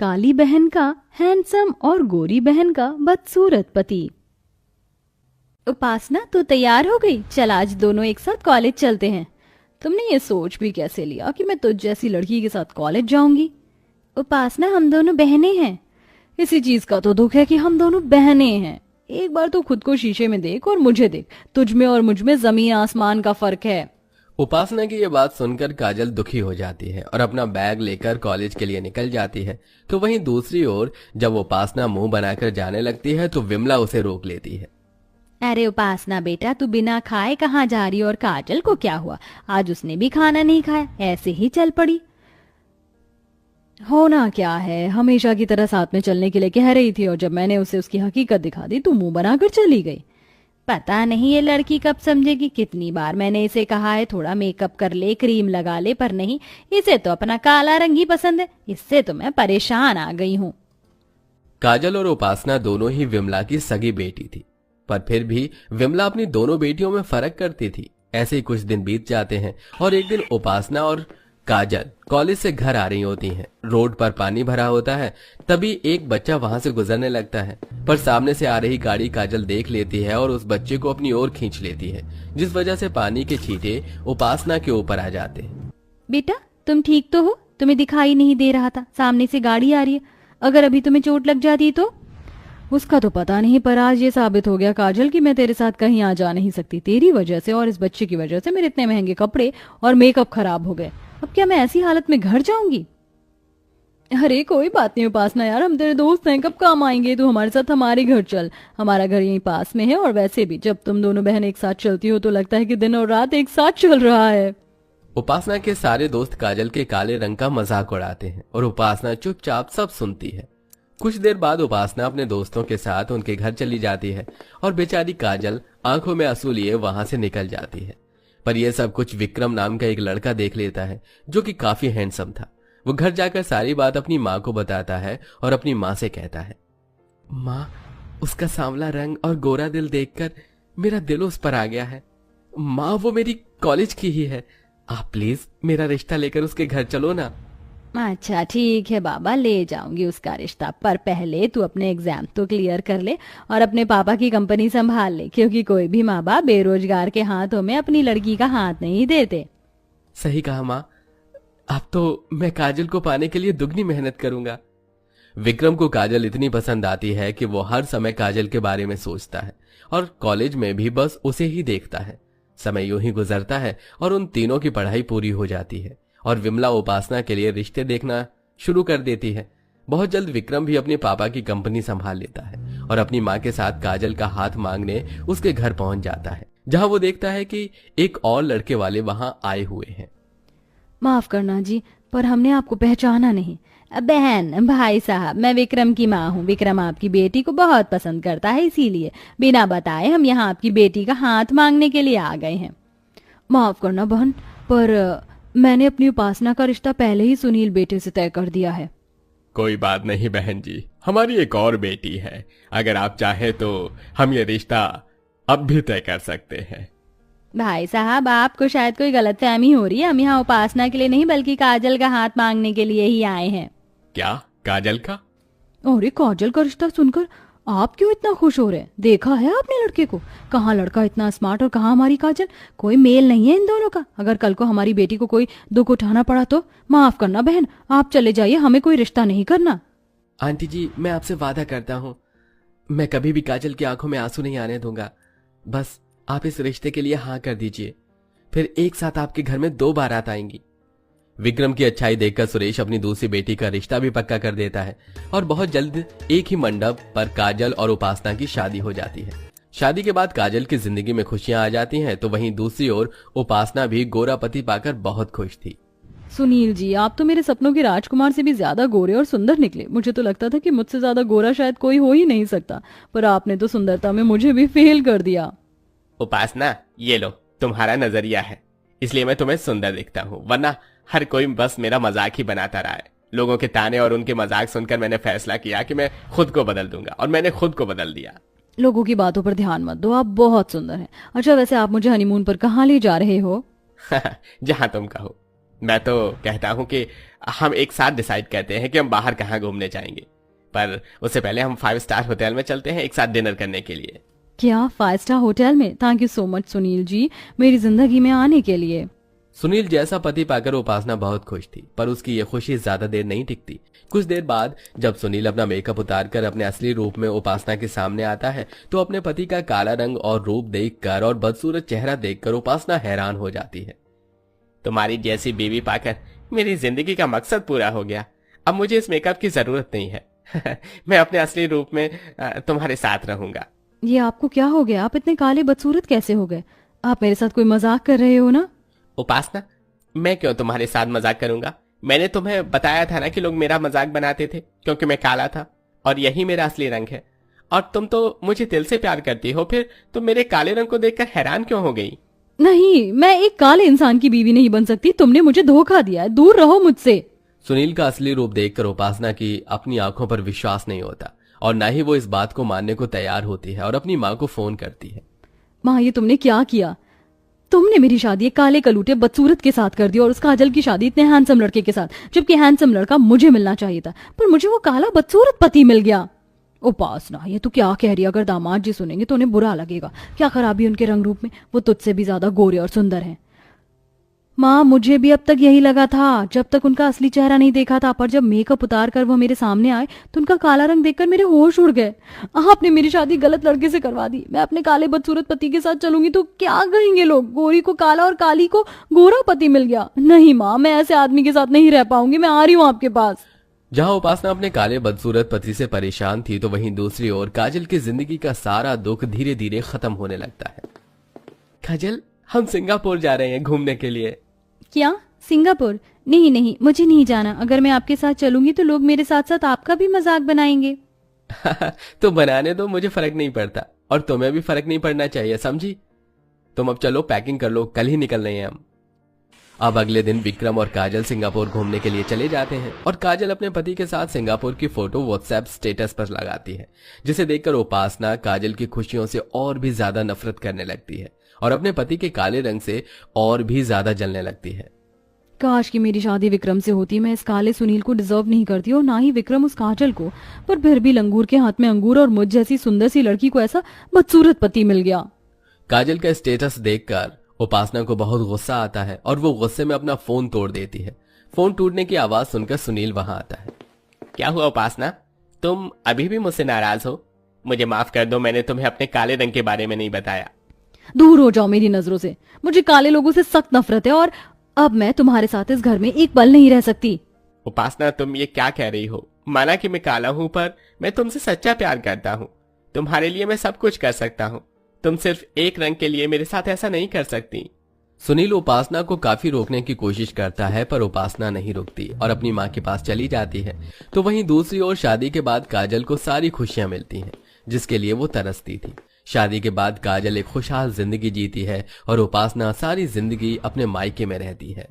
काली बहन का हैंडसम और गोरी बहन का बदसूरत पति। उपासना, तू तैयार हो गई? चल आज दोनों एक साथ कॉलेज चलते हैं। तुमने ये सोच भी कैसे लिया कि मैं तुझ जैसी लड़की के साथ कॉलेज जाऊंगी? उपासना, हम दोनों बहनें हैं। इसी चीज का तो दुख है कि हम दोनों बहनें हैं। एक बार तो खुद को शीशे में देख और मुझे देख। तुझ में और मुझ में जमीन आसमान का फर्क है। उपासना की ये बात सुनकर काजल दुखी हो जाती है और अपना बैग लेकर कॉलेज के लिए निकल जाती है। तो वहीं दूसरी ओर जब उपासना मुंह बनाकर जाने लगती है तो विमला उसे रोक लेती है। अरे उपासना बेटा, तू बिना खाए कहाँ जा रही? और काजल को क्या हुआ? आज उसने भी खाना नहीं खाया, ऐसे ही चल पड़ी। होना क्या है, हमेशा की तरह साथ में चलने के लिए कह रही थी और जब मैंने उसे उसकी हकीकत दिखा दी तो मुंह बनाकर चली गई। पता नहीं ये लड़की कब समझेगी। कितनी बार मैंने इसे कहा है थोड़ा मेकअप कर ले, क्रीम लगा ले, पर नहीं, इसे तो अपना काला रंग ही पसंद है। इससे तो मैं परेशान आ गई हूँ। काजल और उपासना दोनों ही विमला की सगी बेटी थी, पर फिर भी विमला अपनी दोनों बेटियों में फर्क करती थी। ऐसे ही कुछ दिन बीत जाते हैं और एक दिन उपासना और काजल कॉलेज से घर आ रही होती हैं। रोड पर पानी भरा होता है। तभी एक बच्चा वहां से गुजरने लगता है, पर सामने से आ रही गाड़ी काजल देख लेती है और उस बच्चे को अपनी ओर खींच लेती है, जिस वजह से पानी के छींटे उपासना के ऊपर आ जाते हैं। बेटा, तुम ठीक तो हो? तुम्हें दिखाई नहीं दे रहा था? सामने से गाड़ी आ रही है। अगर अभी तुम्हें चोट लग जाती तो? उसका तो पता नहीं, पर आज ये साबित हो गया काजल कि मैं तेरे साथ कहीं आ जा नहीं सकती। तेरी वजह से और इस बच्चे की वजह से मेरे इतने महंगे कपड़े और मेकअप खराब हो गए। अब क्या मैं ऐसी हालत में घर जाऊंगी? अरे कोई बात नहीं उपासना यार, हम तेरे दोस्त हैं, कब काम आएंगे? तू हमारे साथ हमारे घर चल। हमारा घर यहीं पास में है और वैसे भी जब तुम दोनों बहन एक साथ चलती हो तो लगता है कि दिन और रात एक साथ चल रहा है। उपासना के सारे दोस्त काजल के काले रंग का मजाक उड़ाते हैं और उपासना चुपचाप सब सुनती है। कुछ देर बाद उपासना अपने दोस्तों के साथ उनके घर चली जाती है और बेचारी काजल आंखों में आंसू लिए वहां से निकल जाती है। पर यह सब कुछ विक्रम नाम का एक लड़का देख लेता है, जो कि काफी हैंडसम था। वो घर जाकर सारी बात अपनी माँ को बताता है और अपनी माँ से कहता है, माँ, उसका सांवला रंग और गोरा दिल देखकर मेरा दिल उस पर आ गया है। माँ, वो मेरी कॉलेज की ही है। आप प्लीज मेरा रिश्ता लेकर उसके घर चलो ना। अच्छा ठीक है बाबा, ले जाऊंगी उसका रिश्ता, पर पहले तू अपने एग्जाम तो क्लियर कर ले और अपने पापा की कंपनी संभाल ले, क्योंकि कोई भी माँ बाप बेरोजगार के हाथों में अपनी लड़की का हाथ नहीं देते। सही कहा माँ, अब तो मैं काजल को पाने के लिए दुगनी मेहनत करूंगा। विक्रम को काजल इतनी पसंद आती है कि वो हर समय काजल के बारे में सोचता है और कॉलेज में भी बस उसे ही देखता है। समय यूं ही गुजरता है और उन तीनों की पढ़ाई पूरी हो जाती है और विमला उपासना के लिए रिश्ते देखना शुरू कर देती है। बहुत जल्द विक्रम भी अपने पापा की कंपनी संभाल लेता है और अपनी माँ के साथ काजल का हाथ मांगने उसके घर पहुंच जाता है, जहां वो देखता है कि एक और लड़के वाले वहां आए हुए हैं। माफ करना जी, पर हमने आपको पहचाना नहीं। बहन, भाई साहब, मैं विक्रम की माँ हूँ। विक्रम आपकी बेटी को बहुत पसंद करता है, इसीलिए बिना बताए हम यहाँ आपकी बेटी का हाथ मांगने के लिए आ गए हैं। माफ करना बहन, पर मैंने अपनी उपासना का रिश्ता पहले ही सुनील बेटे से तय कर दिया है। कोई बात नहीं बहन जी, हमारी एक और बेटी है। अगर आप चाहे तो हम ये रिश्ता अब भी तय कर सकते हैं। भाई साहब, आपको शायद कोई गलतफहमी हो रही है। हम यहाँ उपासना के लिए नहीं बल्कि काजल का हाथ मांगने के लिए ही आए हैं। क्या काजल का? अरे काजल का रिश्ता सुनकर आप क्यों इतना खुश हो रहे हैं? देखा है आपने लड़के को? कहाँ लड़का इतना स्मार्ट और कहाँ हमारी काजल। कोई मेल नहीं है इन दोनों का। अगर कल को हमारी बेटी को कोई दुख उठाना पड़ा तो माफ करना बहन, आप चले जाइए, हमें कोई रिश्ता नहीं करना। आंटी जी, मैं आपसे वादा करता हूँ, मैं कभी भी काजल की आंखों में आंसू नहीं आने दूंगा। बस आप इस रिश्ते के लिए हाँ कर दीजिए, फिर एक साथ आपके घर में 2 बारात आएंगी। विक्रम की अच्छाई देखकर सुरेश अपनी दूसरी बेटी का रिश्ता भी पक्का कर देता है और बहुत जल्द एक ही मंडप पर काजल और उपासना की शादी हो जाती है। शादी के बाद काजल की जिंदगी में खुशियां आ जाती हैं, तो वहीं दूसरी ओर उपासना भी गोरा पति पाकर बहुत खुश थी। सुनील जी, आप तो मेरे सपनों के राजकुमार से भी ज्यादा गोरे और सुंदर निकले। मुझे तो लगता था कि मुझसे ज्यादा गोरा शायद कोई हो ही नहीं सकता, पर आपने तो सुंदरता में मुझे भी फेल कर दिया। उपासना, ये लो तुम्हारा नजरिया है, इसलिए मैं तुम्हें सुंदर दिखता हूँ, वरना हर कोई बस मेरा मजाक ही बनाता रहा है। लोगों के ताने और उनके मजाक सुनकर मैंने फैसला किया कि मैं खुद को बदल दूंगा, और मैंने खुद को बदल दिया। लोगों की बातों पर ध्यान मत दो, आप बहुत सुंदर हैं। अच्छा वैसे आप मुझे हनीमून पर कहाँ ले जा रहे हो? जहां तुम कहो। मैं तो कहता हूँ कि हम एक साथ डिसाइड करते हैं कि हम बाहर कहाँ घूमने जाएंगे, पर उससे पहले हम 5 स्टार होटल में चलते हैं एक साथ डिनर करने के लिए। क्या 5 स्टार होटल में? Thank you so much Sunil ji, मेरी जिंदगी में आने के लिए। सुनील जैसा पति पाकर उपासना बहुत खुश थी, पर उसकी ये खुशी ज्यादा देर नहीं टिकती। कुछ देर बाद जब सुनील अपना मेकअप उतारकर अपने असली रूप में उपासना के सामने आता है तो अपने पति का काला रंग और रूप देखकर और बदसूरत चेहरा देखकर उपासना हैरान हो जाती है। तुम्हारी जैसी बीवी पाकर मेरी जिंदगी का मकसद पूरा हो गया। अब मुझे इस मेकअप की जरूरत नहीं है। मैं अपने असली रूप में तुम्हारे साथ रहूंगा। ये आपको क्या हो गया? आप इतने काले बदसूरत कैसे हो गए? आप मेरे साथ कोई मजाक कर रहे हो ना? उपासना, मैं क्यों तुम्हारे साथ मजाक करूंगा? मैंने तुम्हें बताया था ना कि लोग मेरा मजाक बनाते थे क्योंकि मैं काला था और यही मेरा असली रंग है। और तुम तो मुझे दिल से प्यार करती हो, फिर तुम मेरे काले रंग को देखकर हैरान क्यों हो गई? नहीं, मैं एक काले इंसान की बीवी नहीं बन सकती। तुमने मुझे धोखा दिया है, दूर रहो मुझसे। सुनील का असली रूप देखकर उपासना की अपनी आंखों पर विश्वास नहीं होता और न ही वो इस बात को मानने को तैयार होती है और अपनी माँ को फोन करती है। माँ, ये तुमने क्या किया? तुमने मेरी शादी एक काले कलूटे बदसूरत के साथ कर दी और उस काजल की शादी इतने हैंडसम लड़के के साथ, जबकि हैंडसम लड़का मुझे मिलना चाहिए था, पर मुझे वो काला बदसूरत पति मिल गया। उपासना, ये तो क्या कह रही है? अगर दामाद जी सुनेंगे तो उन्हें बुरा लगेगा। क्या खराबी उनके रंग रूप में? वो तुझसे भी ज्यादा गोरे और सुंदर हैं। माँ, मुझे भी अब तक यही लगा था जब तक उनका असली चेहरा नहीं देखा था, पर जब मेकअप उतार कर वो मेरे सामने आए तो उनका काला रंग देखकर मेरे होश उड़ गए। आपने मेरी शादी गलत लड़के से करवा दी। मैं अपने काले बदसूरत पति के साथ चलूंगी तो क्या कहेंगे लोग? गोरी को काला और काली को गोरा पति मिल गया। नहीं माँ, मैं ऐसे आदमी के साथ नहीं रह पाऊंगी। मैं आ रही हूँ आपके पास। जहां उपासना अपने काले बदसूरत पति से परेशान थी तो वहीं दूसरी ओर काजल की जिंदगी का सारा दुख धीरे धीरे खत्म होने लगता है। काजल, हम सिंगापुर जा रहे हैं घूमने के लिए। क्या? सिंगापुर? नहीं नहीं, मुझे नहीं जाना। अगर मैं आपके साथ चलूंगी तो लोग मेरे साथ साथ आपका भी मजाक बनाएंगे। तो बनाने दो, मुझे फर्क नहीं पड़ता और तुम्हें भी फर्क नहीं पड़ना चाहिए, समझी? तुम अब चलो, पैकिंग कर लो, कल ही निकल रहे हैं हम। अब अगले दिन विक्रम और काजल सिंगापुर घूमने के लिए चले जाते हैं और काजल अपने पति के साथ सिंगापुर की फोटो व्हाट्सएप स्टेटस पर लगाती है, जिसे देखकर उपासना काजल की खुशियों से और भी ज्यादा नफरत करने लगती है और अपने पति के काले रंग से और भी ज्यादा जलने लगती है। काश कि मेरी शादी विक्रम से होती। मैं इस काले सुनील को डिजर्व नहीं करती और ना ही विक्रम उस काजल को, पर फिर भी लंगूर के हाथ में अंगूर और मुझ जैसी सुंदर सी लड़की को ऐसा बदसूरत पति मिल गया। काजल का स्टेटस देखकर उपासना को बहुत गुस्सा आता है और वो गुस्से में अपना फोन तोड़ देती है। फोन टूटने की आवाज सुनकर सुनील वहां आता है। क्या हुआ उपासना, तुम अभी भी मुझसे नाराज हो? मुझे माफ कर दो, मैंने तुम्हें अपने काले रंग के बारे में नहीं बताया। दूर हो जाओ मेरी नजरों से। मुझे काले लोगों से सख्त नफरत है और अब मैं तुम्हारे साथ इस घर में एक पल नहीं रह सकती। उपासना, तुम ये क्या कह रही हो? माना कि मैं काला हूं, पर मैं तुमसे सच्चा प्यार करता हूं। तुम्हारे लिए मैं सब कुछ कर सकता हूं। तुम सिर्फ एक रंग के लिए मेरे साथ ऐसा नहीं कर सकती। सुनील उपासना को काफी रोकने की कोशिश करता है, पर उपासना नहीं रुकती और अपनी माँ के पास चली जाती है। तो वहीं दूसरी ओर शादी के बाद काजल को सारी खुशियां मिलती हैं, जिसके लिए वो तरसती थी। शादी के बाद काजल एक खुशहाल जिंदगी जीती है और उपासना सारी जिंदगी अपने मायके में रहती है।